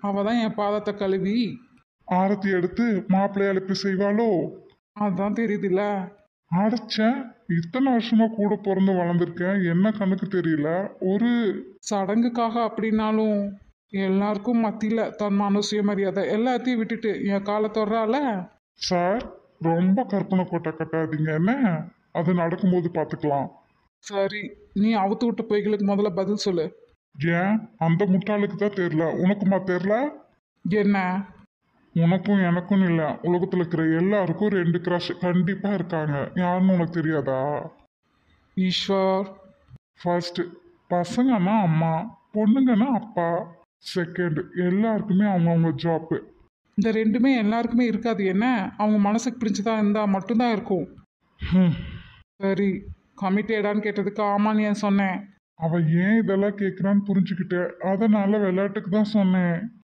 அவ தான் என் பாதத்தை கழுவி. ஆரத்தி எடுத்து மாப்பிள்ளைய எழுப்பி செய்வாளோ? அதான் தெரியுதுல்ல. அடைச்சேன். இத்தனை வருஷமா கூட பிறந்து வளர்ந்துருக்கேன், என்ன கண்ணுக்கு தெரியல. ஒரு சடங்குக்காக அப்படின்னாலும் எல்லாருக்கும் மத்தியில தன்மான சுயமரியாதை எல்லாத்தையும் விட்டுட்டு என் காலை தொடுறால. சார், ரொம்ப கற்பனை கோட்டை கட்டாதீங்க என்ன. அது நடக்கும்போது பார்த்துக்கலாம். சரி, நீ அவுத்து விட்ட பொய்களுக்கு முதல்ல பதில் சொல்லு. ஏன் அந்த முட்டாளுக்கு தான் தெரியல, உனக்குமா தெரியல? என்ன? உனக்கும் எனக்கும் இல்லை, உலகத்தில் இருக்கிற எல்லாருக்கும் ரெண்டு கிரஷ் கண்டிப்பாக இருக்காங்க. யாருன்னு உனக்கு தெரியாதா? ஈஸ்வர். ஃபர்ஸ்ட் பசங்கன்னா அம்மா, பொண்ணுங்கன்னா அப்பா. செகண்ட் எல்லாருக்குமே அவங்கவுங்க ஜாப்பு. இந்த ரெண்டுமே எல்லாருக்குமே இருக்காது என்ன. அவங்க மனசுக்கு பிடிச்சதா இருந்தா மட்டும்தான் இருக்கும். சரி, கமிட்டேடான்னு கேட்டதுக்கு ஆமான்னு ஏன் சொன்னேன்? அவ ஏன் இதெல்லாம் கேட்குறான்னு புரிஞ்சுக்கிட்டேன், அதனால விளையாட்டுக்கு தான் சொன்னேன்.